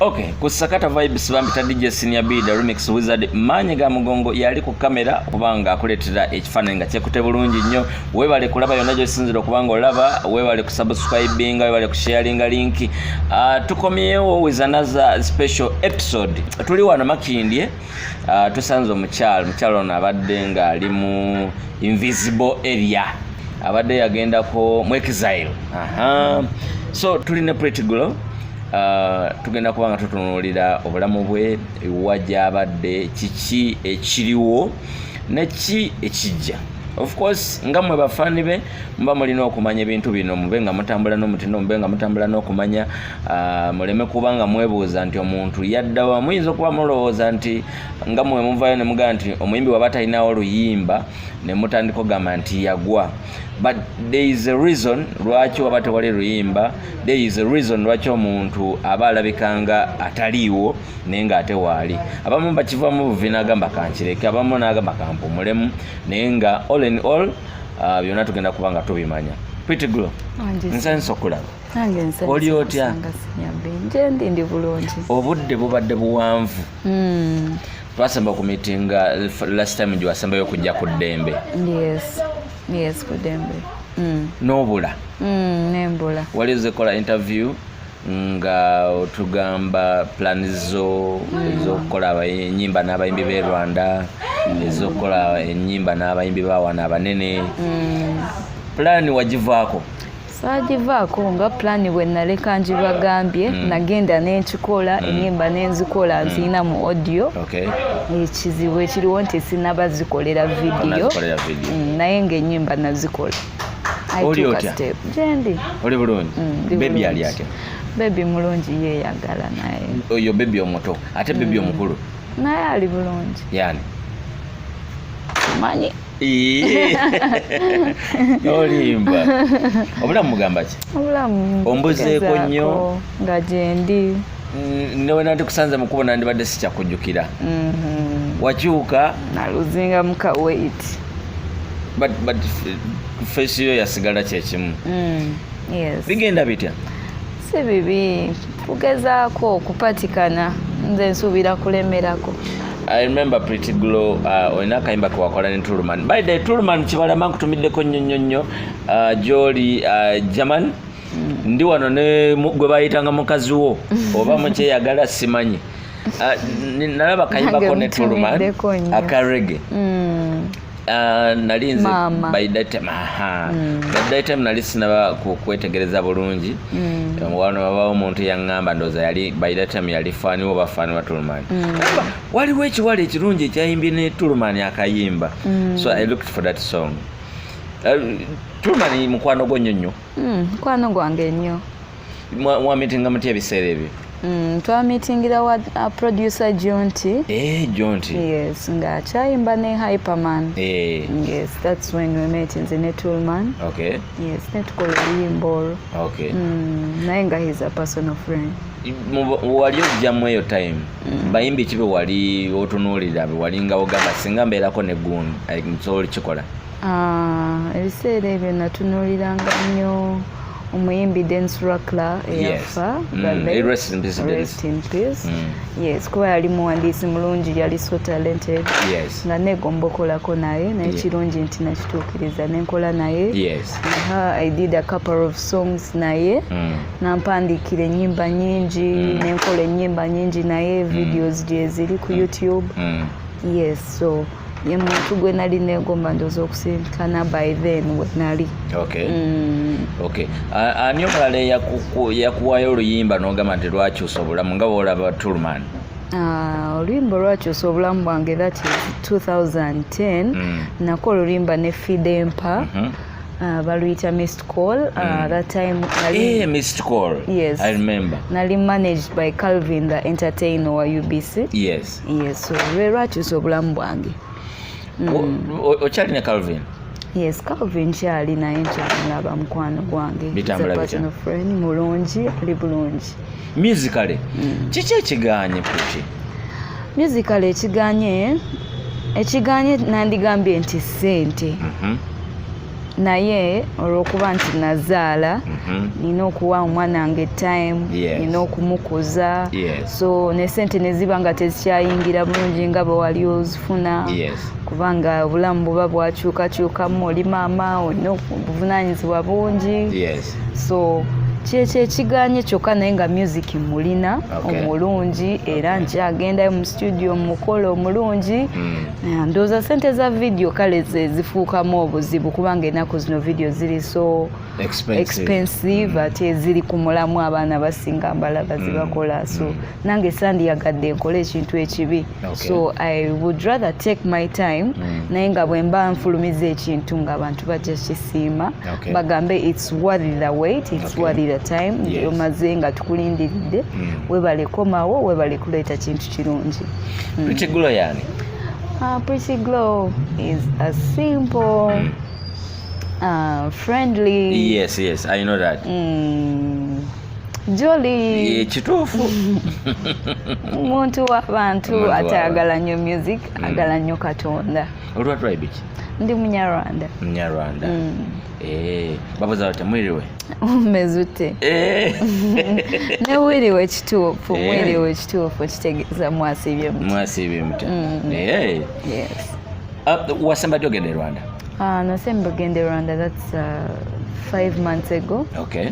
Okay, kusakata vibes bampita DJ Senior B the remix wizard manyiga mugongo yali ku kamera kubanga akuletera ekifaananyi nga kyekute bulungi nnyo. Webale kulaba yonna gy'osinzira okubanga olaba, webale kusubscribinga, webale kusharinga link. Tukomyewo with another special episode. Tuli wano Makindye, tusanze omukyalo ono abadde nga ali mu invisible area. Abadde yagendako mu exile. So tulina Pretty Girl. Tugenda kubanga tutunuulira obulamu bwe wajja abadde kiki ekiriwo neki ekijja. Of course nga mwe bafani be mba mulina okumanya ebintu bino, mube nga mutambula n'omutindo, mube nga mutambula n'okumanya, muleme kubanga mwebuuza nti omuntu yadda wa. Muyinza okuba mulowooza nti nga mwe muvayo ne mugaa nti omuyimbi waba talinawo oluyimba ne mutandika ogamba nti yagwa. But there is a reason lwaki waba tewali luyimba. There is a reason lwaki omuntu aba alabikanga ataliiwo naye nga ate waali. Abamu bakivamu buvi n'agamba kankireke, abamu n'agamba kampumulemu, naye nga all in all byonna tugenda kubanga tubimanya. Pretty Girl, nsanso okulaba. Oli otya? Ndi bulungi. Obudde bubadde buwanvu. Twasamba okumitinga last time gye wasambayo okujja ku ddembe. Yes, ku ddembe. N'obula. Nembula. Walize kola interview nga otugamba plan zo ezokukola ennyimba n'abayimbi b'e Rwanda, ezokukola ennyimba n'abayimbi b'awana abanene. Plan wagivaako? Saagivaako nga plan bwe naleka ngibagambye, nagenda n'ekikola ennyimba n'enzikola nziyina mu audio. Okay. Ekizibu ekiriwo nti sinnabazikolera video, naye ng'ennyimba nazikola. Oli otya? Gyendi. Oli bulungi? Baby ali atya? Baby mulungi yeeyagala naye. Oyo baby omuto, ate baby omukulu? Naye ali bulungi. Yani? Manyi. Olimba. Obulamu mugamba ki? Obulamu ombuzeeko nnyo nga gyendi. Newe nandi kusanze mu kubona ndibadde sikyakujjukira. Wakyuka naluzinga muka weight. But face yo yasigala kyekimu. Yes. Bigenda bitya? Si bibi, tugezaako okupatikana, nze nsuubira kulemerako. I remember Pretty Girl olina akayimba ke wakola ne Tulman. By the Tulman Kibalama nkutumiddeko nnyo gy'oli German. Ndi wano ne gwe bayitanga mukazi wo oba mukyeyagala simanyi. Nalaba akayimbako ne Tulman akarege. Nali nze by that time by that time nali sinaba kwetegereza bulungi. Wano wabawo omuntu yaŋŋamba ndooza yali by that time yali faani wo bafaani wa Tulman. Waliwo ekiwala ekirungi ekyayimbye ne Tulman akayimba. So I looked for that song. Tulman mukwano gwo nnyo? Mukwano gwange nnyo. Mwamitinga mutya ebiseera ebyo? Twamitingira wa producer Jonty. Jonty. Yes, nga akyayimba ne Hyperman. Yes, that's when we met in the Tulman. Okay. Yes, netukola oluyimba. Okay. Naye nga he's a personal friend. Wali ojjamu eyo time bayimbi kibe wali otunuulira walinga ogamba singa mbeerako ne gundi nsobola okukikola? Ebiseera ebyo natunuuliranga nnyo omuyimbi Dance Rakla eyafa. Rest in peace. Yes, kuba yali muwandiisi mulungi, yali so talented. Yes. Nga negomba okolako naye kirungi nti nakituukiriza nenkola naye. Yes. I did a couple of songs naye. Nampandiikira ennyimba nyingi, nenkola ennyimba nyingi naye, videos gye ziri ku YouTube. Yes, so ye muntu gwe nali negomba ndooza okusinkana by then we nali. Okay. Okay. Ani omulala yakuwayo oluyimba n'ogamba nti lwakyusa obulamu nga bw'olaba Tulman? Oluyimba lwakyusa obulamu bwange, that is 2010. Nakola oluyimba ne Fidempa. Baluyita Missed Call. That time Missed Call. Yes. I remember. Nali managed by Calvin the entertainer wa UBC. Yes. Yes, so lwakyusa obulamu bwange. Okyali ne Calvin? Yes, Calvin kyali naye nkyamulaba mukwano gwange. Bitambula bitya? Friend mulungi, ali bulungi. Musically kiki ekiganye Pretty? Musically ekiganye nandigambye nti ssente. naye olw'okuba nti nazaala nina okuwa omwana wange time, nina okumukuza, so ne sente ne ziba nga tezikyayingira bulungi nga bwe wali ozifuna, kubanga obulamu buba bwakyukakyukamu, oli maama olina obuvunaanyizibwa bungi, so kyekyo ekiganye kyokka naye nga music mulina omulungi era nkyagendayo mu studio mukolo omulungi. Ndowooza sente za video kale zifuukamu obuzibu kubanga ennaku zino video ziri so expensive ate ziri ku mulamu abaana basinga mbalaba zibakola, so nange sandiyagadde nkole ekintu ekibi, so I would rather take my time naye nga bwe mba nfulumiza ekintu ng'abantu bajja kisiima bagambe it's worth the wait, it's worth the time, omaze nga tukulindiridde, webale komawo, webale kuleeta kintu kirungi. Pretty Glow yani? Pretty Glow is a simple, friendly. Yes, I know that. Jolly. Kituufu. Muntu w'abantu atayagala nnyo music, agala nnyo Katonda. Olwa tribe ki? Ndi Munyarwanda. Munyarwanda. Babuza bati mwiriwe? Mmezute. Ne wiriwe kituufu, wiriwe kituufu kitegeeza mwasiibye muti. Mwasiibye muti. Yes. Wasemba ddi ogende Rwanda? Nasemba gende Rwanda, that's 5 months ago. Okay.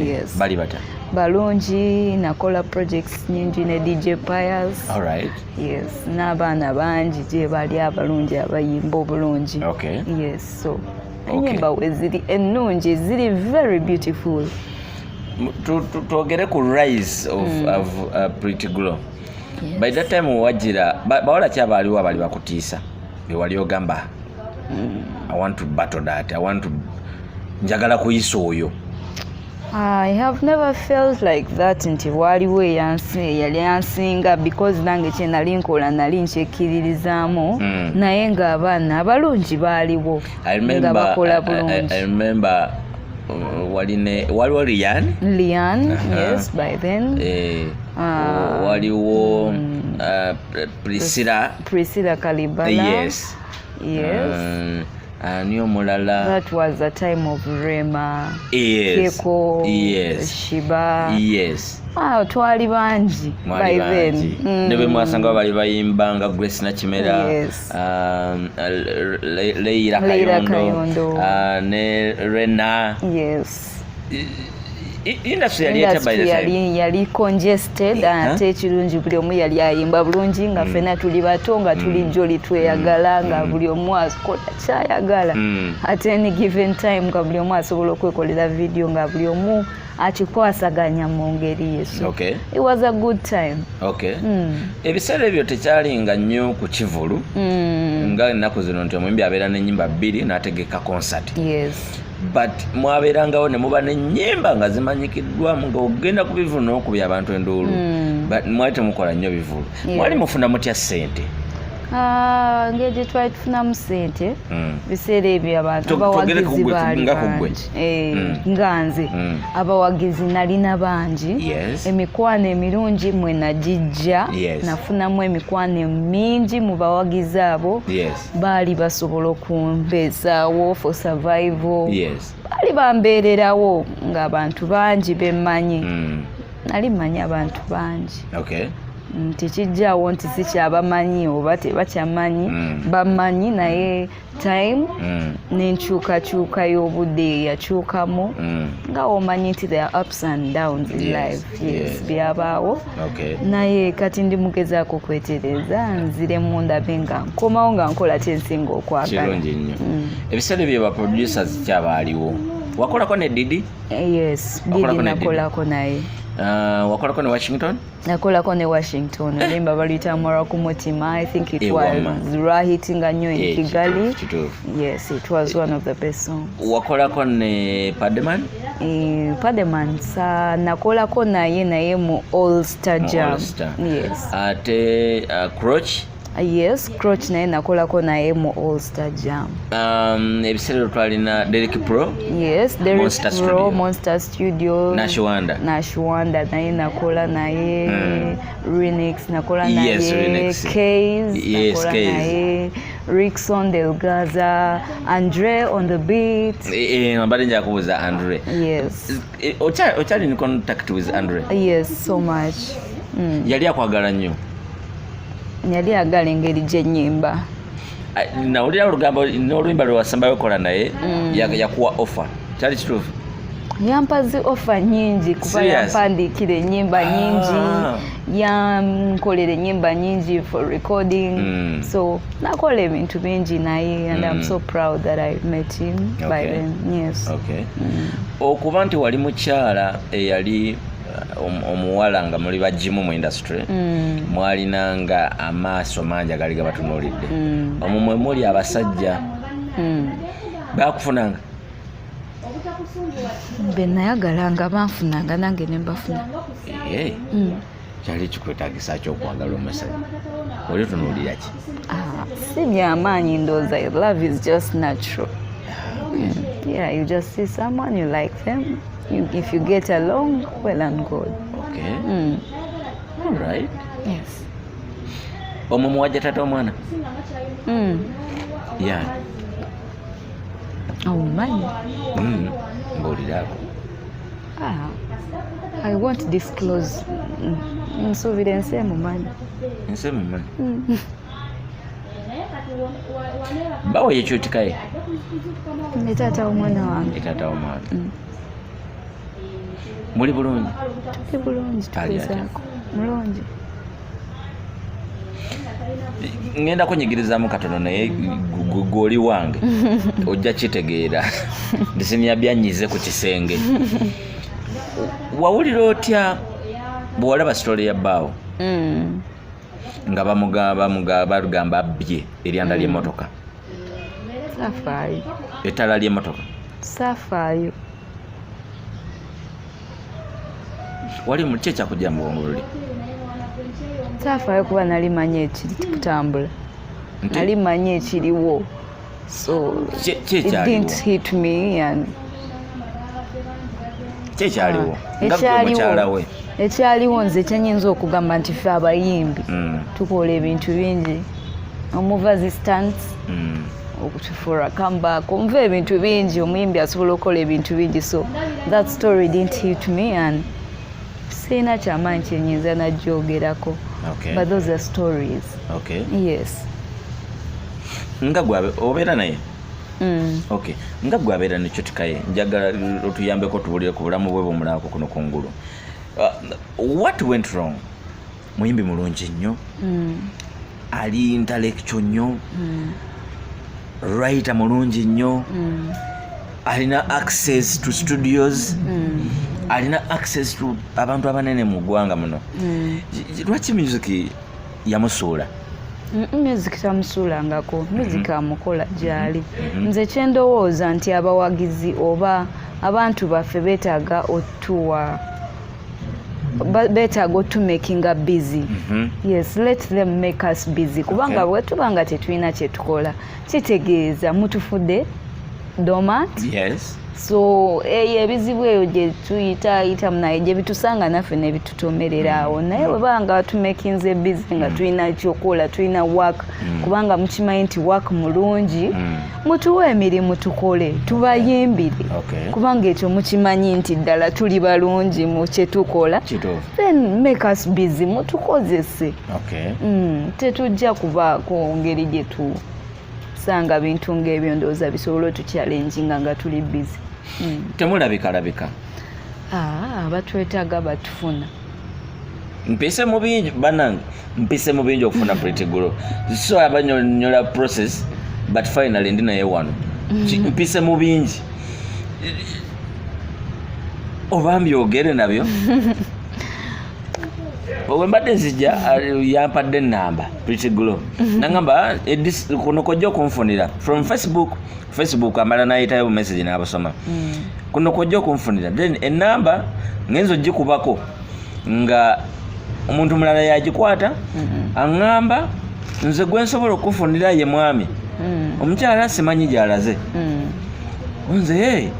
Yes. Bali bata? Balungi, nakola projects nyingi ne DJ Piers. All right. Yes. N'abaana bangi gye bali abalungi abayimba obulungi. Okay. Yes, so enyimba we ziri ennungi, ziri very beautiful. Twogere ku rise of Pretty Glow. By that time wajira bawala ki abaaliwo abali bakutiisa bye wali ogamba I want to battle that, I want to njagala kuyisa oyo? I have never felt like that nti waliwo yali yansinga, because nange kye nali nkola nali nkyekkiririzaamu naye ng'abaana abalungi baaliwo nga bakola bulungi. I remember waliwo Lian, yes, by then. Waliwo Priscilla Kalibala. Yes. Niyo mulala. That was the time of Rema. Yes. Keko. Yes. Shiba. Yes. Twali bangi by then. Ne bwe mwasanga bali bayimba nga Grace Nakimera. Yes. Leila Kayondo. Ne Rena. Yes. Industry yali congested ate ekirungi buli omu yali ayimba bulungi nga ffena tuli bato nga tuli joli tweyagala nga buli omu akola kyayagala ate any given time nga buli omu asobola okwekolera video nga buli omu akikwasaganya mu ngeri yesu. Okay. It was a good time. Okay. Ebiseera ebyo tekyalinga nnyo ku Kivulu nga ennaku zino nti omuyimbi abeera n'ennyimba 2 n'ategeka concert. Yes. But mwabeerangawo ne muba n'ennyimba nga zimanyikiddwamu ng'ogenda ku bivulu n'okubya abantu enduulu. But mwali temukola nnyo bivulu. Mwali mufuna mutya ssente? Ngeri gye twali tufunamu ssente biseera ebyo abantu abawagizi baali bangi nga nze abawagizi nalina bangi, emikwano emirungi mwe nagijja, nafunamu emikwano mingi mu bawagizi abo baali basobola okumpeesaawo for survival, baali bambeererawo ng'abantu bangi bemmanyi, nali mmanyi abantu bangi. Tekijjaawo nti sikyabamanyi oba tebakyamanyi, bamanyi naye time n'enkyukakyuka y'obudde yakyukamu nga omanyi nti there are ups and downs in life. Yes, byabaawo naye kati ndi mugezaako kwetereza nziremu ndabe nga nkomawo nga nkola kyensinga okwagala. Kirungi nnyo. Ebiseera ebyo baproducers kyabaaliwo. Wakolako ne Didi? Yes, Didi nakolako naye. Wakolako ne Washington? Nakolako ne Washington. Olimba baliyita Mora ku mutima. I think it was rahitinga nnyo in Kigali. Yes, it was one of the best songs. Wakolako ne Pademan? Pademan nakolako naye mu All Star Jam. Yes. Ate Croach? Yes, Croach naye nakolako naye mu All Star Jam. Ebiseera twalina Derek Pro? Yes, Derek Pro, Monster Studio. Nashwanda naye nakola naye. Remix nakola naye. Yes, Remix. Case nakola naye. Rickson Delgaza, Andre on the beat. Mbadde nja kubuuza Andre. Yes. Okyali in contact with Andre? Yes, so much. Yali akwagala nnyo? Yali agala engeri gy'ennyimba. Nawulira olugambo n'oluyimba lwe wasembayo kola naye yakuwa offer. Kyali kituufu? Yampazi offer nyingi kuba yampandiikira ennyimba nyingi, yankolera ennyimba nyingi for recording. So nakola ebintu bingi naye and I'm so proud that I met him by then. Yes. Okay. Okuba nti wali mukyala eyali omuwala nga muli bagimu mu industry, mwalinanga amaaso mangi agali gabatunuulidde. Omwo mwe muli abasajja bakufunanga? Be nayagalanga banfunanga nange ne mbafuna. Kyali kikwetaagisa ky'okwagala omusajja? Oli otunuulira ki? Si byamaanyi ndowooza. Love is just natural. Yeah, you just see someone, you like them. If you get along, well and good. Okay. All right. Yes. Omwo muwajja taata omwana? Yeah. Omumanyi? Mbuuliraako. I won't disclose. Nsuubira ensi emumanyi. Ensi emumanyi? Bawa yekyutika ye? Ne taata omwana wange. Taata omwana. Muli bulungi? Tuli bulungi, tugezaako. Mulungi. Ngenda kunyigirizaamu katono naye gwoli wange ojja kitegeera. Ndisimya byanyize ku kisenge. Wawulira otya bwe walaba sitole ya bbaawo nga balugamba abbye eryanda ly'emmotoka? Safaayo. Ettala ly'emmotoka? Safaayo. Wali mu kye kyakujja mu bwongo luli? Safaayo kuba nali manyi ekiri kutambula. Nali manyi ekiriwo. So it didn't hit me and kyekyaliwo nga mukyala we? Ekyaliwo nze kyenyinza okugamba nti ffe abayimbi tukola ebintu bingi, omuva resistance okutufura comeback, omuva ebintu bingi, omuyimbi asobola okukola ebintu bingi. So that story didn't hit me and sina kyamaanyi kyenyinza najjogerako. But those are stories. Okay. Yes. Nga gwabe obeera naye? Okay. Nga gwabeera nekyotika ye njagala otuyambeko tubulire ku bulamu bwe bwomulabako kuno kungulu. What went wrong? Muyimbi mulungi nnyo, ali intellectual nnyo, writer mulungi nnyo, alina access to studios, alina access to abantu abanene mu ggwanga muno. Lwaki music yamusuula? Music tamusuulangako, music amukola gyali. Nze kyendowooza nti abawagizi oba abantu baffe beetaaga otumakinga busy. Yes, let them make us busy. Kubanga bwe tubanga tetulina kye tukola kitegeeza mutufudde dormant. Yes. So ebizibu eyo gye tuyita munaye gye bitusanga naffe ne bitutomerera awo. Naye bwe banga tumakinze busy nga tulina kyokola, tulina work, kubanga mukimanyi nti work mulungi, mutuwe emirimu tukole, tubayimbire. Kubanga ekyo mukimanyi nti ddala tuli balungi mu kye tukola. Then make us busy, mutukozese. Tetujja kubaako ngeri gye tusanga bintu ng'ebyo ndowooza bisobola otuchallenginga nga tuli busy. Temulabika? Batwetaaga batufuna. Mpise mu bingi banange, mpise mu bingi okufuna Pretty Girl. So abanyonyola process but finally ndi naye wano. Mpise mu bingi. Oba mbyogere nabyo? Bwe mbadde nzija yampadde ennamba Pretty Girl. Nangamba kuno kojja okunfunira from Facebook amala nayitayo message n'abasoma. Kuno kojja okunfunira then ennamba ngenzo gikubako nga omuntu mulala yagikwata aŋŋamba nze gwe nsobola okufunira ye mwami omukyala simanyi gy'alaze. Nze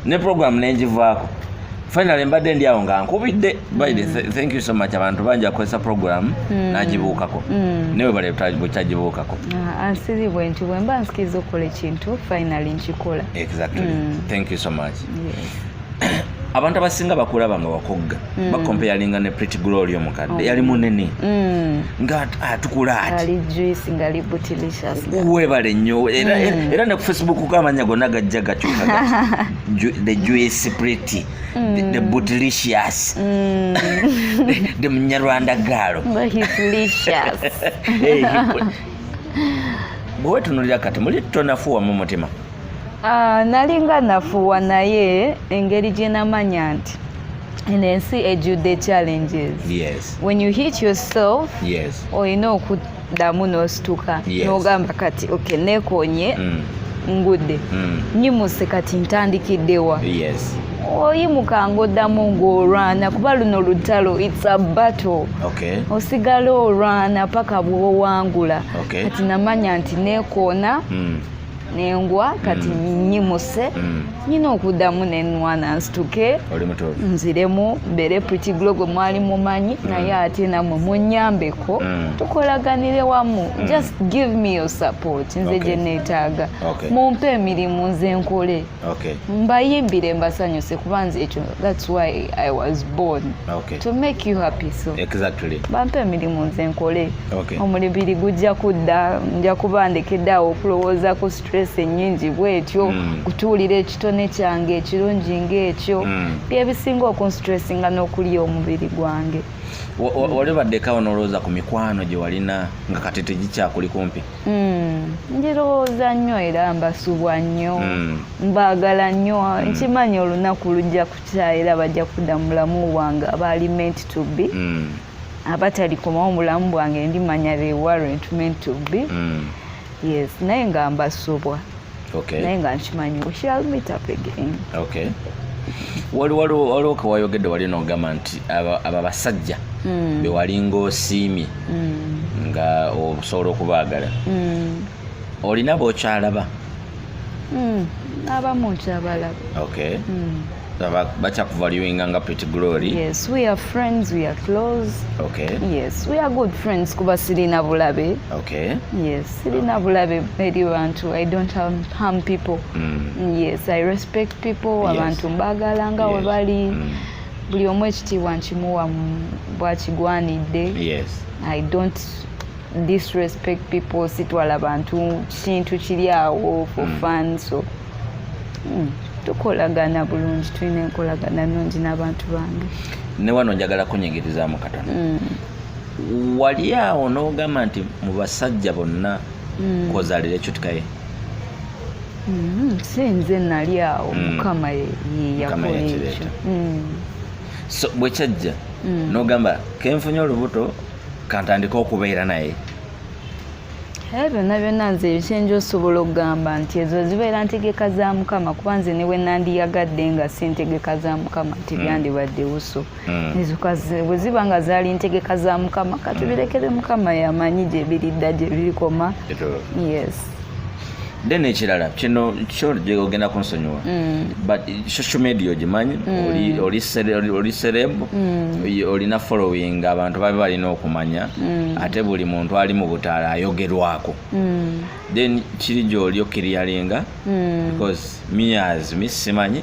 ne program nengivaako finally mbadde ndi awo nga nkubidde baide thank you so much abantu bangi akozesa program nagibuukako newe bale butagibuukako ansiri bwenti bwe mba nsikiriza okukola ekintu finally nkikola exactly thank you so much abantu abasinga bakulaba nga wakogga bakomparinga ne Pretty Glory omukadde yali munene nga atukula ati ali juice nga ali bootylicious webale nnyo era ne ku Facebook kamanya gonna gajja gakyuka the juice pretty the bootylicious the Munyarwanda girl bootylicious bwe tunulira kati muli tonafuwa mu mutima nalinga nafuwa naye engeri gye namanya nti ensi ejjudde challenges. Yes. When you hit yourself, yes, olina okuddamu n'osituka n'ogamba kati okay neekonye ngudde nyimuse kati ntandikiddewa. Yes. Oyimuka ng'oddamu ng'olwana kuba luno lutalo it's a battle. Okay. Osigala olwana paka bw'owangula. Okay. Kati namanya nti neekoona nengwa kati nyimuse nyina okuddamu nenwana nsituke nziremu mbere Pretty Glory mwali mumanyi naye ate namwe munyambeko tukolaganire wamu. Just give me your support nze gye neetaaga mumpe emirimu nze nkole mbayimbire mbasanyuse kuba nze ekyo that's why I was born to make you happy. So exactly bampe emirimu nze nkole omulibiri gujja kudda nja kuba ndekeddeawo okulowooza ku stress ennyingi bwetyo kutuulira ekitone kyange ekirungi ng'ekyo byebisinga okunstressinga n'okulya omubiri gwange. Wali baddekawo n'olowooza ku mikwano gye walina nga kati tegikyakuli kumpi? Njirowooza nnyo era mbasubwa nnyo mbaagala nnyo nkimanyi olunaku lujja kukya era bajja kudda mu bulamu bwange abaali meant to be abatali komawo mu bulamu bwange ndimanya they weren't meant to be. Yes, naye nga mbasubwa. Naye nga nkimanyi we shall meet up again. Waliwo kawayogedde wali n'ogamba nti aba basajja be walinga osiimye nga osobola okubaagala olina b'okyalaba? Abamu nkyabalaba. Bachakuvaluinga nga Pretty Glory? Yes, we are friends, we are close. Yes, we are good friends kuba sirina bulabe. Yes, sirina bulabe eri bantu. I don't harm people. Yes, I respect people. Abantu mbagala nga we bali. Buli omu ekitiibwa nkimuwa bwakigwanidde. I don't disrespect people. Sitwala abantu kintu kiri awo for fun. So tukolagana bulungi, tulina enkolagana nnungi n'abantu bange. Ne wano njagala kunyigiriza mu katono. Wali awo n'ogamba nti mu basajja bonna kozaalira ekyutika ye? Si nze nali awo Mukama ye yakola ekyo. So bwe kyajja n'ogamba kenfunye olubuto kantandika okubeera naye? Byonna byonna nze ekyenja osobola okugamba nti ezo zibeera ntegeka za Mukama kuba nze ne bwe nandiyagadde nga si ntegeka za Mukama tebyandibadde buso. Ezo bwe ziba nga zaali ntegeka za Mukama katubirekere Mukama yamanyi gye biridda gye birikoma. Yes. Then ekirala kino kyo gyogenda kunsonyiwa but social media ogimanyi oli celeb olina following abantu babe balina okumanya ate buli muntu ali mu butaala ayogerwako then kiri gy'oli okiriyalinga because mias simanyi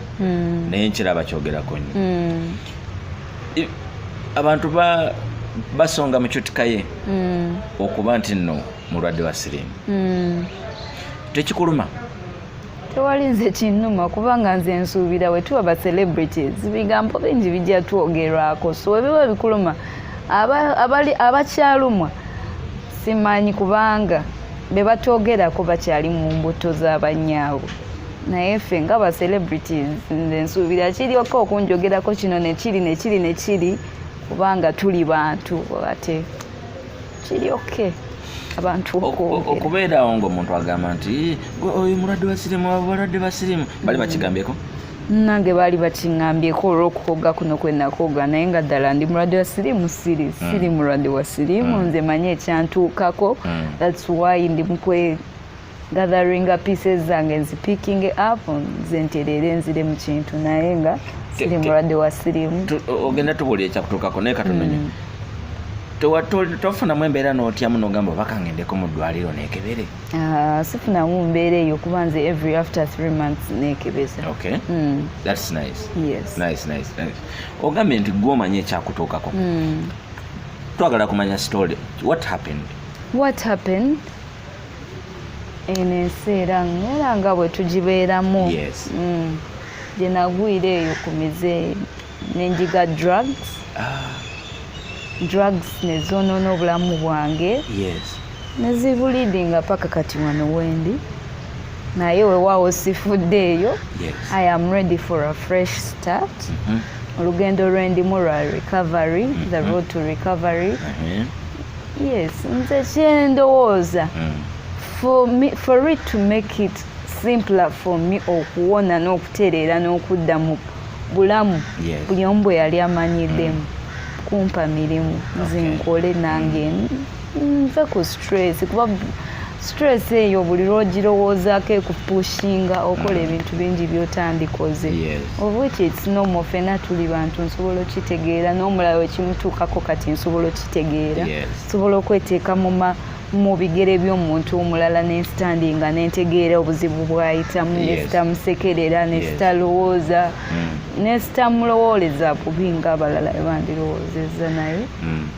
naye nkiraba kyogerako nnyo abantu basonga mu kyutika ye okuba nti nno mulwadde wa siriimu. Tekikuluma? Tewali nze kinnuma kubanga nze nsuubira we tuba ba celebrities bigambo bingi bijja twogerwako. So ebiba bikuluma abakyalumwa simanyi kubanga be batwogerako bakyali mu mbuto z'abanyaabo. Naye ffe nga ba celebrities nze nsuubira kiryoko okunjogerako kino nekiri kubanga tuli bantu ate kiri okay. Abantu okubeera awo ng'omuntu agamba nti oyo mulwadde wa siriimu abalwadde ba siriimu bali bakigambyeko? Nange baali bakiŋŋambyeko olw'okukoga kuno kwe nakoga naye nga ddala ndi mulwadde wa siriimu siri mulwadde wa siriimu nze manyi ekyantuukako. That's why ndi gathering pieces zange nzipicking up nze nterere nzire mu kintu naye nga siri mulwadde wa sirimu. Ogenda tubulya ekyakutuukako naye katumenya tofunamu embeera n'otyamu n'ogamba bakangendeko mu ddwaliro neekebere? Sifunamu mbeera eyo kuba nze every after 3 months neekebeza. Okay. That's nice. Yes. Nice. Ogambye nti gw'omanyi ekyakutuukako. Twagala kumanya story. What happened? Eno enseera nga bwe tugibeeramu. Yes. Gye nagwira eyo ku mize nenjiga drugs. Drugs nezoonoona obulamu bwange. Yes. Nezibulidinga paka kati wano wendi. Naye weewaawo sifudde eyo. Yes. I am ready for a fresh start. Olugendo lwendimu lwa recovery, the road to recovery. Yes, nze kyendowooza. For it to make it simpler for me okuwona n'okutereera n'okudda mu bulamu buli omu bwe yali amanyiddemu kumpa mirimu nze nkole nange nve ku stress kuba stress eyo buli lwogirowoozaako ekupushinga okola ebintu bingi by'otandikoze. Of which it's normal, ffenna tuli bantu nsobola okitegeera n'omulala wekimutuukako kati nsobola okitegeera. Nsobola okweteeka mu bigere by'omuntu omulala nensitandinga nentegeera obuzibu bw'ayitamu nesitamusekerera nesitalowooza nesitamulowooleza bubi ng'abalala bandirowoozezza naye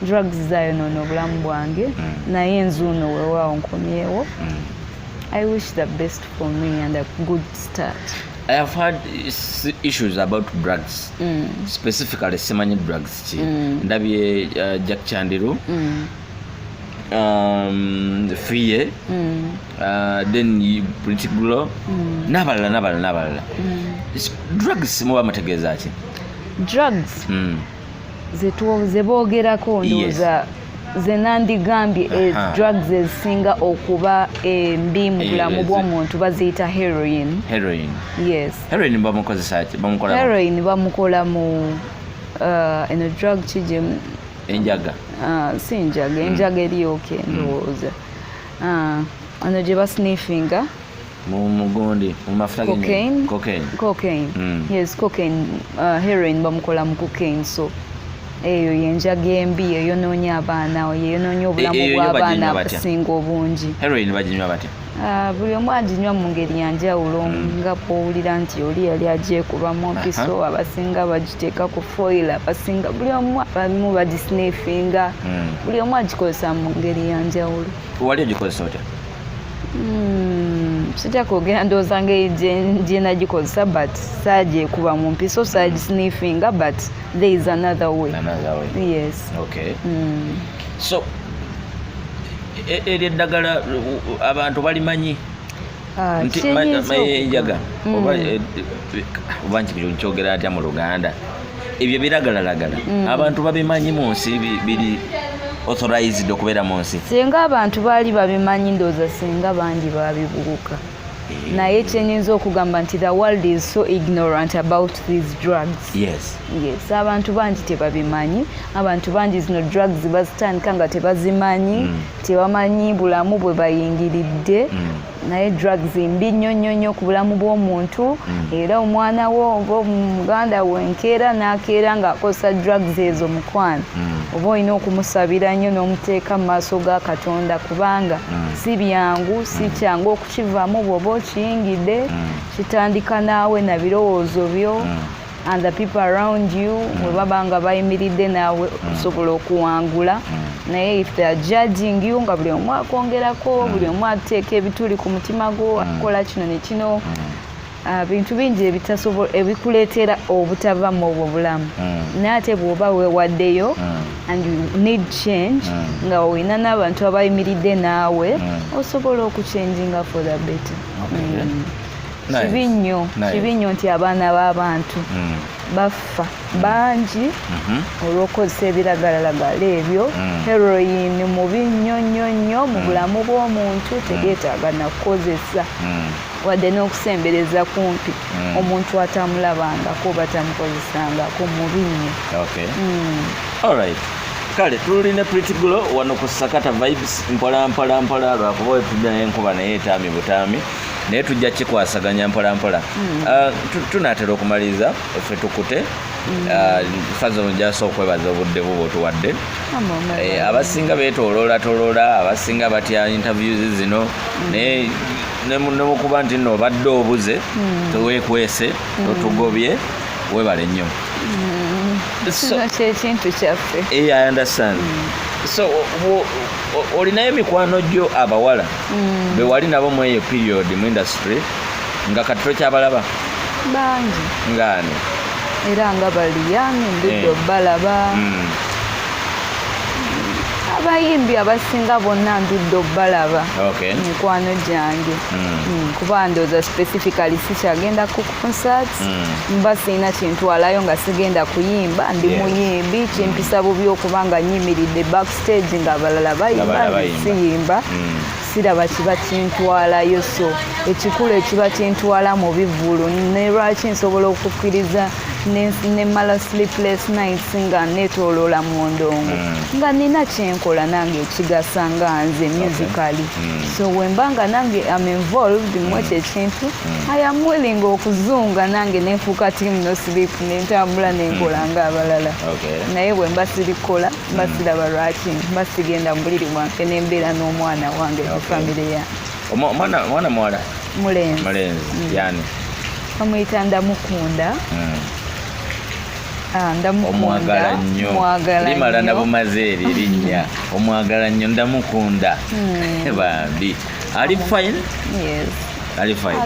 drugs zayonoona obulamu bwange naye nzuuno weewaawo nkomyewo. I wish the best for me and a good start. I have had issues about drugs. Specifically simanyi drugs ki. Ndabye Jack Chandiru. Fiye, then Pretty Glow, n'abalala. Drugs muba mutegeeza ki? Drugs ze boogerako ndowooza ze nandigambye drugs ezisinga okuba embi mu bulamu bw'omuntu baziyita heroin. Yes. Heroin bamukozesa ki? Heroin bamukola mu eno drug kije enjaga. Si njaga, enjaga eri okay ndowooza. Ano gye basniffinga mugundi mu mafuta cocaine. Yes, cocaine. Heroin bamukola mu cocaine, so eyo yenjaga embi eyonoonya abaana yeyonoonya obulamu bw'abaana abasinga obungi. Heroin baginywa batya? Buli omu aginywa mu ngeri ya njawulo nga bw'owulira nti oli yali agyekubamu mpiso, abasinga bagiteeka ku foil, abasinga buli omu abamu bagisnifinga, buli omu agikozesa mu ngeri ya njawulo. Wali ogikozesa otya? Sijja kwogera ndowooza ngeri gye nagikozesa, but saagyekuba mu mpiso, saagisnifinga, but there is another way. Yes. Okay. So eryo eddagala abantu balimanyi nti enjaga oba nkyogera atya mu Luganda, ebyo biragalalagala abantu babimanyi mu nsi biri authorized okubeera mu nsi? Singa abantu baali babimanyi ndowooza singa bangi babibuuka, naye kyenyinza okugamba nti the world is so ignorant about these drugs. Yes. Abantu bangi tebabimanyi, abantu bangi zino drugs bazitandika nga tebazimanyi, tebamanyi bulamu bwe bayingiridde, naye drugs mbi nnyo ku bulamu bw'omuntu. Era omwana wo oba omuganda we nkeera n'akeera ng'akozesa drugs ezo mukwano, oba olina okumusabira nnyo n'omuteeka mu maaso ga Katonda, kubanga si byangu, si kyangu okukivaamu bw'oba okiyingidde. Kitandika naawe na birowoozo byo and the people around you bwe baba nga bayimiridde naawe osobola okuwangula. Naye if they are judging you nga buli omu akwongerako, buli omu ateeka ebituli ku mutima gwo, akola kino ne kino, bintu bingi ebikuleetera obutava mu obwo bulamu. Naye ate bw'oba weewaddeyo and you need change, nga olina n'abantu abayimiridde naawe, osobola okuchanginga for the better. Kibi nnyo nti abaana b'abantu bafa bangi olw'okozesa ebiragalalagala ebyo. Heroin mubi nnyo mu bulamu bw'omuntu, tegeetaaga na kukozesa wadde n'okusembereza kumpi omuntu atamulabangako batamukozesangako mubi nnyo. Alright. kale tulina Pretty Glow wano ku Sakata Vibes mpola lwakuba wetudda naye enkuba naye etaami butaami naye tujja kikwasaganya mpola tunaatera okumaliza ffe tukute fazo njasa okwebaza obudde bubo tuwadde abasinga beetooloola abasinga batya interviews zino naye nemukuba nti nno obadde obuze teweekwese totugobye webale nnyo kyekintu kyaffe. I understand. So olinayo mikwano gyo abawala be wali nabo mu eyo period mu industry nga kati tokyabalaba bangi ngaani era nga bali yange ndudde obbalaba abayimbi abasinga bonna ndudde obbalaba mikwano gyange kuba ndooza specifically sikyagenda ku concerts mba sirina kintwalayo nga sigenda kuyimba ndi muyimbi kimpisa bubi okuba nga nyimiridde backstage nga abalala bayimba siyimba siraba kiba kintwalayo so ekikulu ekiba kintwala mu bivulu ne lwaki nsobola okukkiriza nemala sleepless nights nga neetooloola mu ndongo nga nina kyenkola nange ekigasa nga nze musically so wemba nga nange am involved mu ekyo ekintu I am willing okuzunga nange nenfuuka team no sleep nentambula nenkola nga abalala naye bwemba sirikola mba siraba lwaki mba sigenda mbuliri bwange nembeera n'omwana wange mu famire yange. Mwana muwala mulenzi yani bamuyita Ndamukunda. Omwagala nnyo limala nabumaze eri linnya omwagala nnyo Ndamukunda bambi ali fine. Yes, ali fine.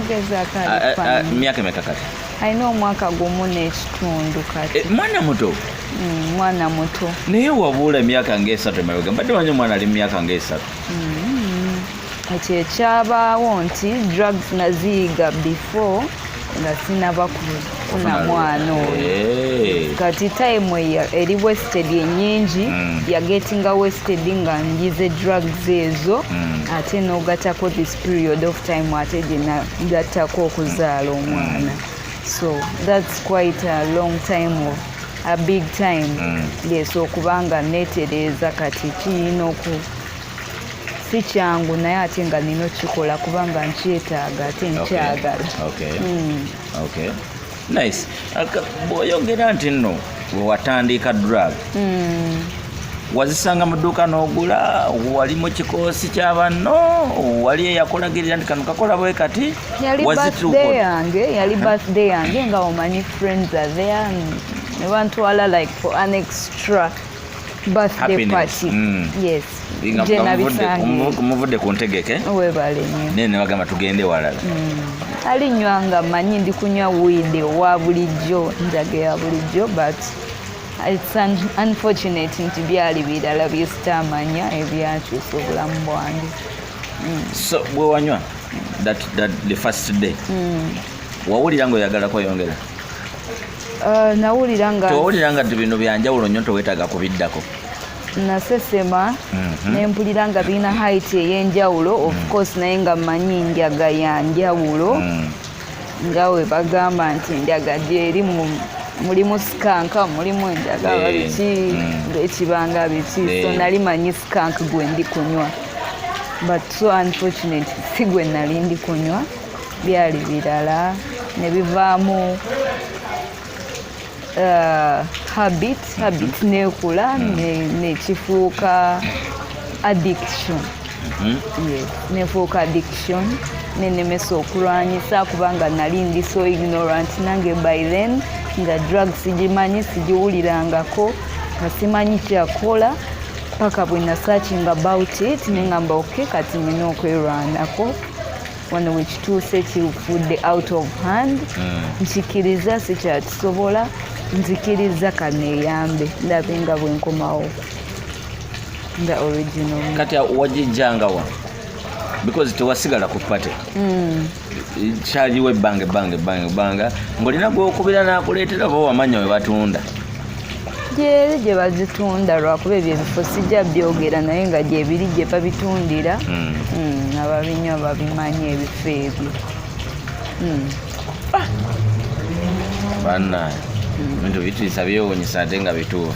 Myaka emeka kati? Alina omwaka gumu n'ekitundu kati. Mwana muto? Mwana muto naye wabuula emyaka ng'esatu emabega mbadde wanyi omwana ali myaka ng'esatu. Ekyo ekyabaawo nti drugs naziyiga before nga sinaba kufuna mwana oyo kati time eri wasted ennyingi yagetinga wasted nga njize drugs ezo ate n'ogatako this period of time ate gyenagatako okuzaala omwana so that's quite a long time of a big time yes okubanga neetereeza kati kiyina si kyangu naye ate nga nina okikola kubanga nkyetaaga ate nkyagala. Nice. Bw'oyogera nti nno bwe watandika drug wazisanga mu dduuka n'ogula wali mu kikoosi ky'abanno wali eyakulagirira nti kano kakola bwe kati yali birthday yange nga omanyi friends are there ne bantwala like for an extra birthday party. Yes. Muvudde ku ntegeke webale nnyo naye ne bagamba tugende walala alinywa nga manyi ndi kunywa wiidi owa bulijjo njage ya bulijjo but it's unfortunate nti byali birala bye sitamanya ebyakyusa obulamu bwange. So bwe wanywa that the first day wawulira nga oyagala kweyongera? Nawulira nga bino byanjawulo nnyo toweetaaga kubiddako. Nasesema nempulira nga birina height ey'enjawulo of course naye nga manyi njaga ya njawulo nga we bagamba nti enjaga gyeri mulimu sikanka mulimu enjaga babiki ng'ekibanga biki so nali manyi sikanka gwe ndi kunywa but so unfortunate si gwe nali ndi kunywa byali birala ne bivaamu habit nekula nekifuuka addiction. Yes, nefuuka addiction nenemesa okulwanyisa kubanga nali ndi so ignorant nange by then nga drugs sigimanyi sigiwulirangako nga simanyi kyakola paka bwe nasearching about it nengamba okay kati nina okwerwanako wano wekituuse kifudde out of hand nkikiriza sikyakisobola nzikiriza kaneeyambe ndabe nga bwenkomawo nga original. Kati wagijjangawa because tewasigala ku pate kyaliwo ebbanga ng'olina gw'okubira n'akuleetera bo wamanya we batunda gyeri gye bazitunda lwakuba ebyo ebifo sijja byogera naye nga gyebiri gye babitundira ababinywa babimanyi ebifo ebyo bannaye bintu bituyisa byewuunyisa ate nga bituufu.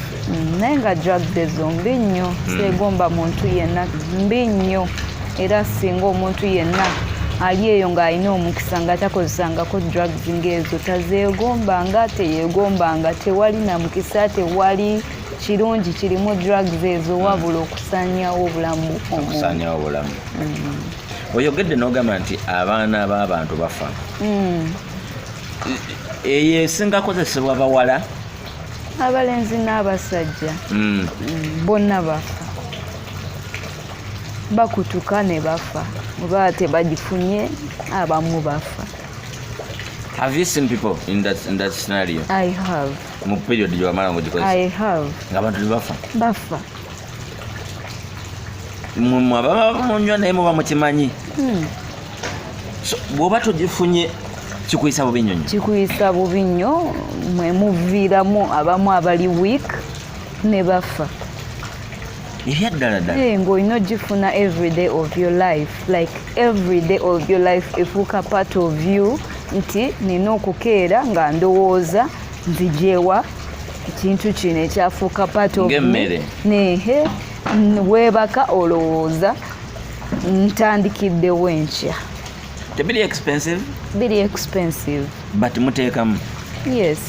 Naye nga drugs ezo mbi nnyo, seegomba muntu yenna, mbi nnyo. Era singa omuntu yenna ali eyo ng'alina omukisa nga takozesangako drugs ng'ezo tazeegombanga, teyeegombanga, tewali na mukisa, tewali kirungi kirimu drugs ezo wabula okusaanyaawo obulamu omuntu. Oyogedde n'ogamba nti abaana b'abantu bafa. Eyo esinga kozesebwa bawala? Abalenzi n'abasajja bonna bafa, bakutuka ne bafa, oba tebagifunye abamu bafa. Have you seen people in that scenario? I have. Mu period gy'wamala ng'ogikozesa? I have. Ng'abantu tebafa? Bafa. Mmwe ababa munywa naye muba mukimanyi. So bw'oba togifunye kikuyisa bubi nnyo? Kikuyisa bubi nnyo, mwe muviiramu abamu abali weak ne bafa. Ebyaddala ddala? Ng'olina ogifuna every day of your life, like every day of your life efuuka part of you, nti nina okukeera nga ndowooza nzijewa ekintu kino ekyafuuka part of ng'emmere. Nehe weebaka olowooza ntandikiddewo enkya. Tebiri expensive? Biri expensive. But muteekamu? Yes,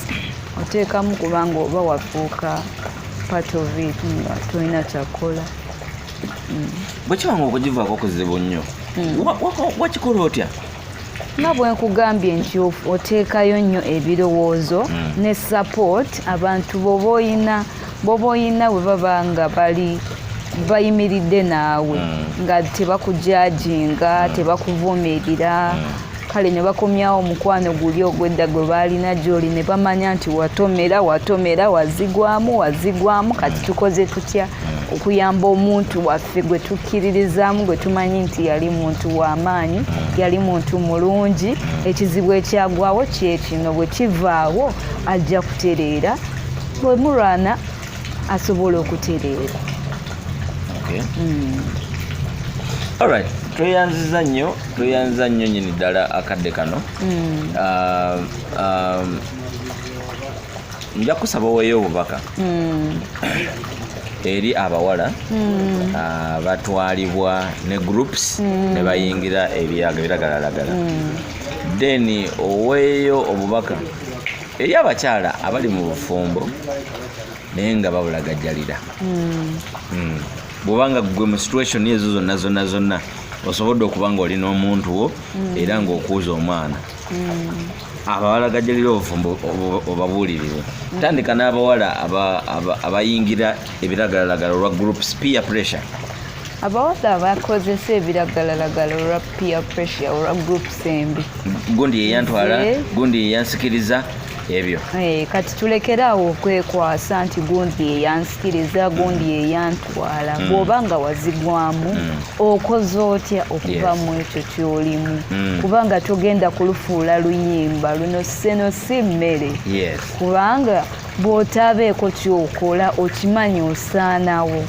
oteekamu kubanga oba wafuuka part of it nga tolina kyakola. Bwe kibanga okugivaako kuzibu nnyo, wakikola otya? Nga bwe nkugambye nti oteekayo nnyo ebirowoozo ne support abantu b'oba oyina bwe baba nga bayimiridde naawe nga tebakujajinga, tebakuvumirira. Kale ne bakomyawo omukwano guli ogw'edda gwe baalina gy'oli ne bamanya nti watomera wazigwamu kati tukoze tutya okuyamba omuntu waffe gwe tukkiririzaamu, gwe tumanyi nti yali muntu w'amaanyi, yali muntu mulungi, ekizibu ekyagwawo kyekino, bwe kivaawo ajja kutereera, bwe mulwana asobola okutereera. Okay. All right. Tweyanziza nnyo nnyini ddala akadde kano. Nja kusaba weeyo obubaka eri abawala batwalibwa ne groups ne bayingira ebiragalalagala. Then oweeyo obubaka eri abakyala abali mu bufumbo naye nga babulagajjalira. Bw'obanga gwe mu situation ezo zonna osobodde okuba nga oli n'omuntu wo era ng'okuuza omwana, ababalagajjalira obufumbo obabuulirire. Tandika n'abawala abayingira ebiragalalagala olwa groups, peer pressure. Abawala abakozesa ebiragalalagala olwa peer pressure olwa groups embi, gundi yeyantwala, gundi yeyansikiriza, ebyo. Kati tulekeraawo okwekwasa nti gundi yeyansikiriza, gundi yeyantwala. Bw'oba nga wazigwamu okoze otya okuva mu ekyo ky'olimu? Kubanga togenda kulufuula luyimba luno sseno si mmere. Kubanga bw'otabeeko kyokola okimanyi osaanawo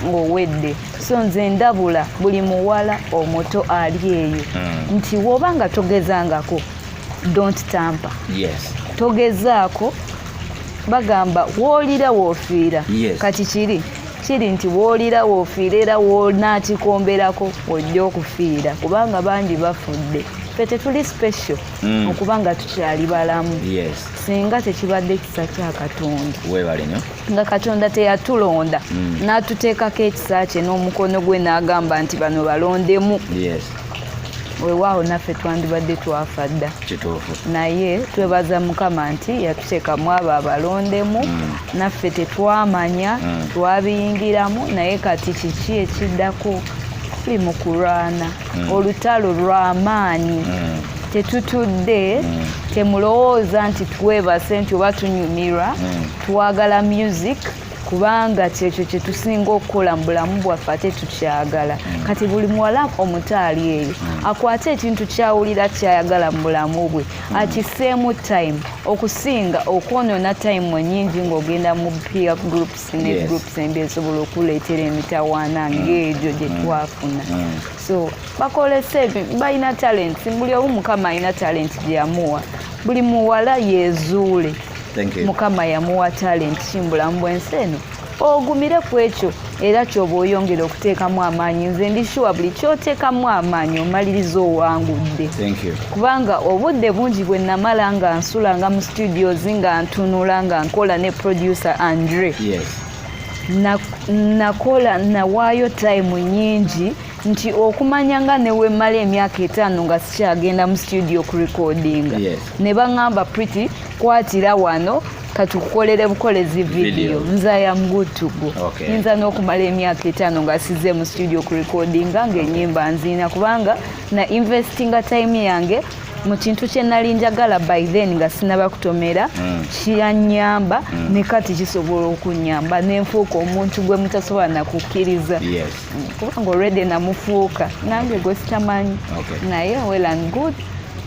ng'owedde. So nze ndabula buli muwala omuto ali eyo nti bw'oba nga togezangako, don't tamper. Togezaako, bagamba woolira woofiira. Kati kiri nti woolira woofiira era woonakikomberako ojja okufiira, kubanga bangi bafudde. Ffe tetuli special okubanga tukyali balamu singa tekibadde kisa kya Katonda. Nga Katonda teyatulonda n'atuteekako ekisa kye n'omukono gwe n'agamba nti bano balondemu. Weewaawo naffe twandibadde twafa dda. Naye twebaza Mukama nti yatuteekamu abo abalondemu, naffe tetwamanya twabiyingiramu. Naye kati kiki ekiddako? Tuli mu kulwana olutalo lw'amaanyi. Tetutudde, temulowooza nti twebase nti oba tunyumirwa, twagala music kubanga kyekyo kye tusinga okukola mu bulamu bwaffe ate tukyagala. Kati buli muwala omutaali eyo akwate ekintu kyawulira kyayagala mu bulamu bwe akiseemu time okusinga okwonoona time ennyingi ng'ogenda mu peer groups ne groups embi esobola okuleetera emitawaana ng'egyo gye twafuna. So bakolesa ebyo, balina talent, buli omu Mukama alina talent gye yamuwa. Buli muwala yeezuule mukama yamuwa talent kimbulamu bwensi eno ogumire ku ekyo era kyoba oyongera okuteekamu amaanyi nze ndi sure buli kyoteekamu amaanyi omaliriza owangudde kubanga obudde bungi bwe namala nga nsula nga mu studios nga ntunula nga nkola ne producer Andre nakola nawaayo time nyingi nti okumanya nga newe mala emyaka 5 nga sikyagenda mu studio ku recording ne baŋŋamba pretty kwatira wano katukukolere bukolezi video nza ya mgutugo nza n'okumala emyaka 5 nga size mu studio ku recording ng'ennyimba nziina kubanga na investinga time yange mu kintu kye nali njagala by then nga sinaba kutomera kiyanyamba ne kati kisobola okunyamba nenfuuka omuntu gwe mutasobola nakukkiriza kubanga already namufuuka nange gwe sitamanyi naye well and good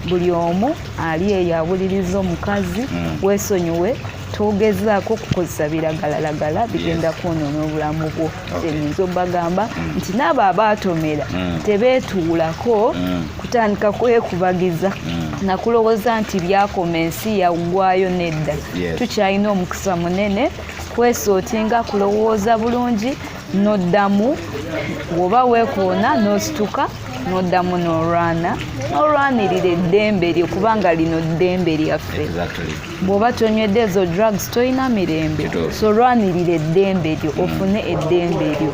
buli omu ali eyo awuliriza omukazi weesonyiwe togezaako kukozesa biragalalagala bigenda kwonoona obulamu bwo enyinza obagamba nti n'abo abaatomera tebeetuulako kutandika kwekubagiza nakulowooza nti byakoma ensi yaggwayo nedda tukyalina omukisa munene kwesootinga kulowooza bulungi noddamu bw'oba weekoona n'osituka noddamu n'olwanirira eddembe lyo kubanga lino ddembe lyaffe bw'oba tonywedde ezo drugs tolina mirembe so lwanirira eddembe lyo ofune eddembe lyo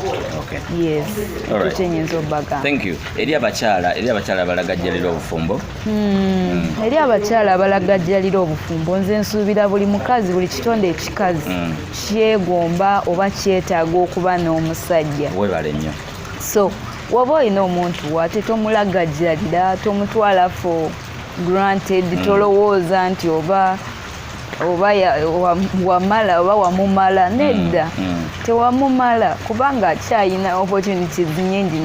kyenyinza obbagamba eri abakyala abalagajjalira obufumbo eri abakyala abalagajjalira obufumbo nze nsuubira buli mukazi buli kitonde ekikazi kyegomba oba kyetaaga okuba n'omusajja webale nnyo so waba olina omuntu wate tomulagajjalira tomutwala for granted tolowooza nti oba wamala oba wamumala nedda tewamumala kubanga akyayina opportunities nyingi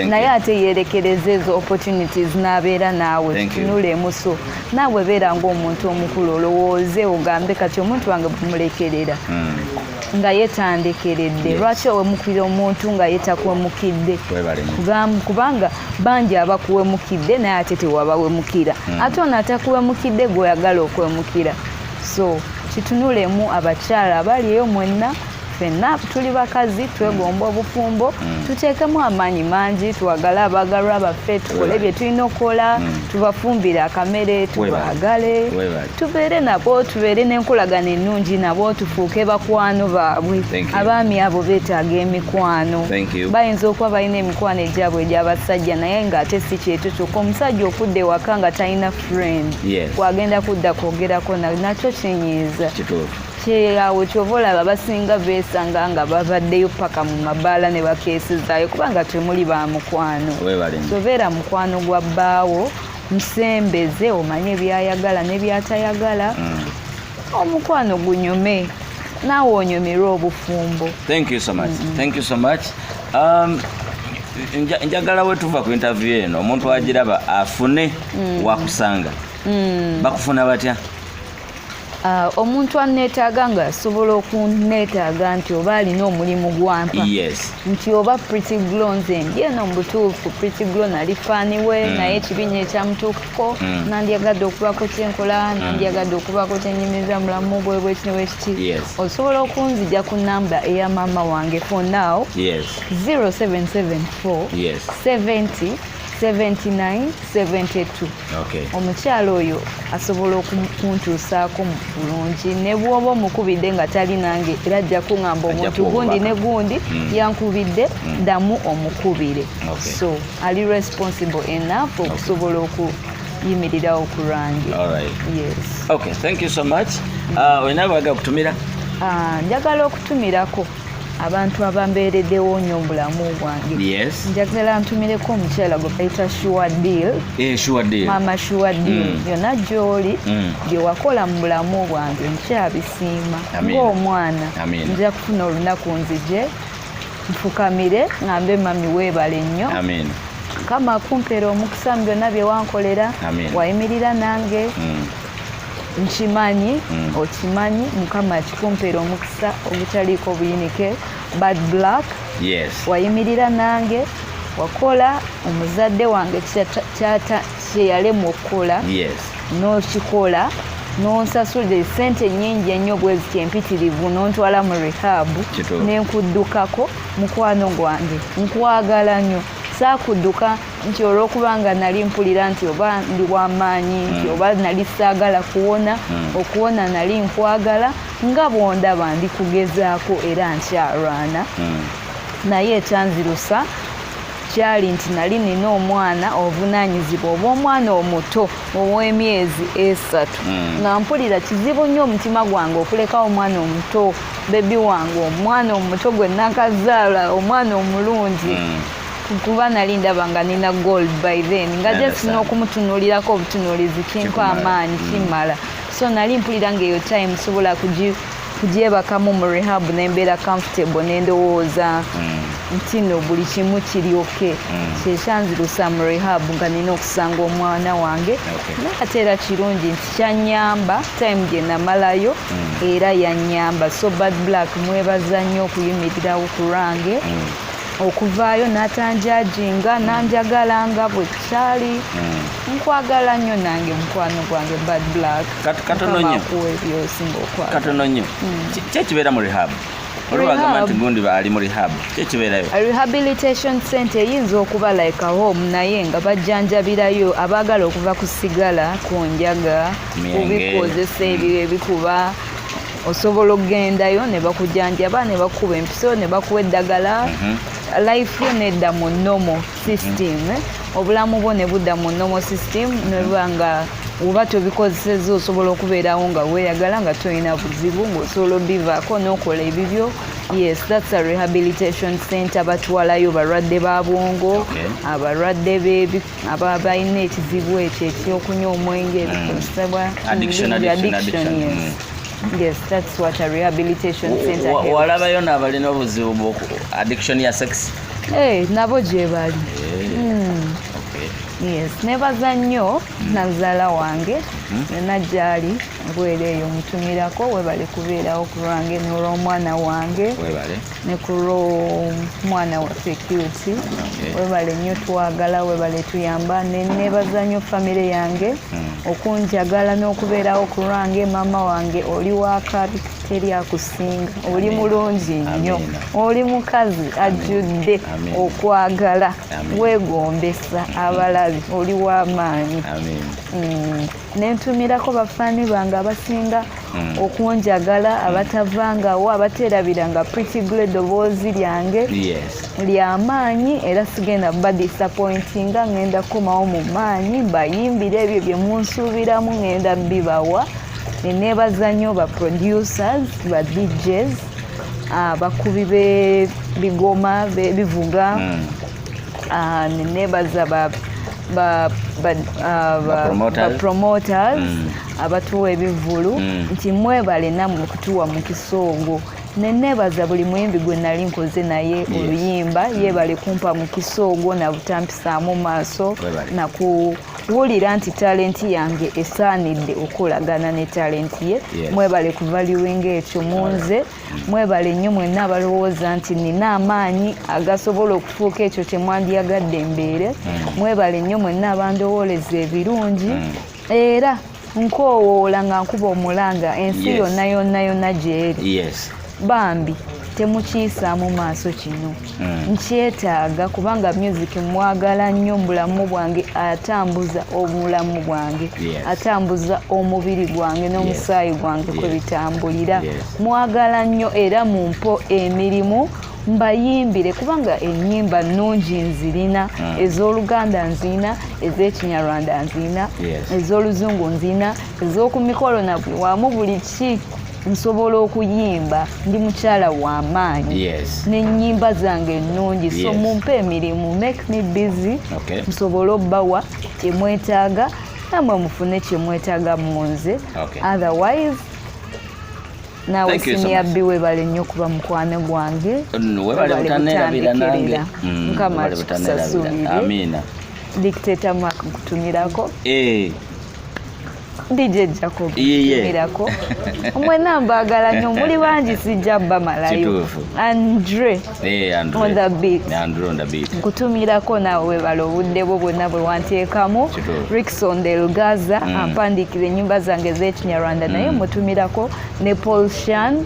naye ate yerekereza ezo opportunities n'abeera naawe tunulemu so naawe beera ng'omuntu omukulu olowooze ogambe kati omuntu wange bumulekerera nga yetandekeredde lwaki owemukira omuntu nga yetakwemukidde kubanga bangi abakuwemukidde naye ate tewabawemukira ate ono atakuwemukidde gweoyagala okwemukira so kitunulemu abakyala abali eyo mwenna ffenna tuli bakazi twegomba obufumbo tuteekemu amaanyi mangi tuwagale abaagalwa baffe tukole bye tulina okukola tubafumbire akamere tubaagale tubeere nabo tubeere n'enkolagana ennungi nabo tufuuke bakwano baabwe abaami abo beetaaga emikwano bayinza okuba balina emikwano egyabwe egy'abasajja naye ng'ate si kyetu kyokka omusajja okudda ewaka nga talina friend kwagenda kudda kwogerako nakyo kinyiiza kyeyawe kyova olaba basinga beesanga nga bavaddeyo paka mu mabaala ne bakeesezaayo kubanga temuli ba mukwano sobeera mukwano gwa bbaawo musembeze omanye byayagala ne byatayagala omukwano gunyume naawe onyumirwa obufumbo. Thank you so much. Njagala we tuva ku interview eno omuntu agiraba afune wakusanga bakufuna batya? Omuntu aneetaaga nga asobola okuneetaaga nti oba alina omulimu gwampa nti oba Pretty Glow nze ndi eno mu butuufu Pretty Glow nali faani we naye ekibinya ekyamutuukako nandyagadde okubako kyenkola nandyagadde okubako kyenyumiza mulamu bwe bwekiti osobola okunzija ku namba eya maama wange for now 0774 70 7972. Omukyala oyo asobola okuntuusaako mu bulungi ne bw'oba omukubidde nga tali nange era ajja kuŋŋamba omuntu gundi ne gundi yankubidde ddamu omukubire so ali responsible enough okusobola okuyimirirawo ku lwange. Thank you so much. Olina abaagala okutumira? Njagala okutumirako abantu abambeereddewo nnyo mu bulamu bwange. Njagala ntumireko omukyala gwe bayita Sure Deal. Maama Sure Deal. Yonna gy'oli bye wakola mu bulamu bwange nkyabisiima ng'omwana. Nja kufuna olunaku nzije nfukamire ngambe mami weebale nnyo. Kama kumpeera omukisa mu byonna bye wankolera wayimirira nange nkimanyi okimanyi mukama kikumpeera omukisa ogutaliiko buyinike bad black wayimirira nange wakola omuzadde wange kye yalemwa okukola n'okikola nonsasula sente nnyingi ennyo bwe ziti empitirivu nontwala mu rehab nenkuddukako mukwano gwange nkwagala nnyo saakudduka nti olw'okubanga nali mpulira nti oba ndi w'amaanyi nti oba nali saagala kuwona okuwona nali nkwagala nga bw'ondaba ndi kugezaako era nkyalwana naye ekyanzirusa kyali nti nali nina omwana obuvunaanyizibwa obw'omwana omuto ow'emyezi 3 nga mpulira kizibu nnyo omutima gwange okulekawo omwana omuto bebi wange omwana omuto gwe nakazaala omwana omulungi kuba nali ndaba nga nina gold by then nga just n'okumutunuulirako obutunuulizi kinko amaanyi kimmala so nali mpulira ng'eyo time sobola kugyebakamu mu rehab nembeera comfortable nendowooza nti no buli kimu kiri oke kyekyanzirusa mu rehab nga nina okusanga omwana wange ate era kirungi nti kyanyamba time gye namalayo era yanyamba so Bad Black mwebaza nnyo okuyimirirawo ku lwange okuvaayo n'atanjajinga nanjagalanga bwe kyali nkwagala nnyo nange mukwano gwange Bad Black katono nnyo kyekibeera mu rehab olwagamba nti gundi ali mu rehab kyekibeerayo rehabilitation center eyinza okuba like a home naye nga bajjanjabirayo abaagala okuva ku sigala ku njaga kubikozesa ebyo ebikuba osobola okugendayo ne bakujjanjaba ne bakuba empiso ne bakuwa eddagala life yo nedda mu normal system obulamu bwo ne budda mu normal system nebanga oba tobikozesezza osobola okubeerawo nga weeyagala nga tolina buzibu ng'osobola obivaako n'okola ebibyo yes that's a rehabilitation center batwalayo balwadde ba bwongo abalwadde abalina ekizibu ekyo ekyokunywa omwenge ebikozesebwa addiction yes that's what a rehabilitation center is. Walabayo n'abalina obuzibu bw'oku addiction ya sex nabo gye bali yes nebaza nnyo nazaala wange yonna gyali bwera eyo mutumirako webale kubeerawo ku lwange n'olw'omwana wange ne ku lw'omwana waffe Cute webale nnyo twagala webale tuyamba nebaza nnyo famire yange okunjagala n'okubeerawo ku lwange maama wange oli wakabi teri akusinga oli mulungi nnyo oli mukazi ajjudde okwagala weegombesa abalabi oli w'amaanyi nentumirako bafaani bange abasinga okunjagala abatavangawo abateerabiranga Pretty Girl eddoboozi lyange ly'amaanyi era sigenda ba disappointinga ngenda kukomawo mu maanyi bayimbire ebyo bye munsuubiramu ngenda bibawa nenebaza nnyo ba producers ba DJs bakubi b'ebigoma bivuga nenebaza ba promoters abatuwa ebivulu nti mwebale nammwe kutuwa mu kisoogo nenebaza buli muyimbi gwe nali nkoze naye oluyimba yebale kumpa mu kisoogo na butampisaamu maaso nakuwulira nti talenti yange esaanidde okulagana ne talenti ye mwebale kuvaluwinga ekyo munze mwebale nnyo mwenna abalowooza nti nina amaanyi agasobola okufuuka ekyo kyemwandyagadde embeere mwebale nnyo mwenna abandowooleza ebirungi era nkoowoola nga nkuba omulanga ensi yonna yonna yonna gyeri bambi temukiisaamu maaso kino nkyetaaga kubanga music mwagala nnyo mu bulamu bwange atambuza obulamu bwange atambuza omubiri gwange n'omusaayi gwange kwe bitambulira mwagala nnyo era mumpo emirimu mbayimbire kubanga ennyimba nnungi nzirina ez'Oluganda nzina ez'Ekinyarwanda nzina ez'Oluzungu nzina ez'oku mikolo na buli wamu buli ki nsobola okuyimba ndi mukyala w'amaanyi n'ennyimba zange ennungi so mumpe emirimu make me busy nsobole obbawa kyemwetaaga namwe mufune kyemwetaaga mu nze otherwise nawe siniyabbi webale nnyo kuba mukwano gwange webale butaneerabira nange nkama kikusasulire dictator Mark nkutumirako DJ Jacob mirako mwena mbagala nnyo muli bangi sijja bamalayo Andre on the beat nkutumirako naawe bala obudde bwo bwonna bwe wanteekamu Rickson Delgaza ampandikira ennyumba zange z'Ekinyarwanda naye mutumirako ne Paul Shan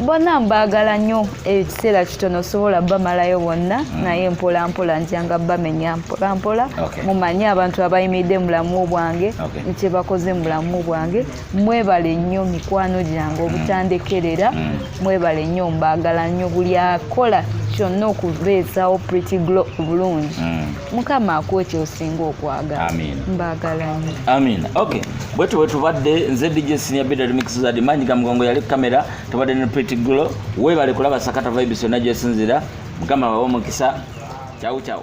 bonna mbagala nnyo ekiseera kitono osobola bamalayo bonna naye mpola mpola ntyanga bamenya mpola mpola mumanye abantu abayimiridde mu bulamu bwange kye bakoze mu bulamu bwange mwebale nnyo mikwano gyange obutandekerera mwebale nnyo mbagala nnyo buli akola kyonna okubeesawo Pretty Glow bulungi mukama akuwe kyosinga okwagala mbagala nnyo amina okay bwetu badde nze DJ Senior Bida Remix Wizard Manyiga Mugongo yali kamera tubadde ne Pretty Glow webale kulaba Sakata Vibes yonna gyesinzira mukama wawo mukisa ciao ciao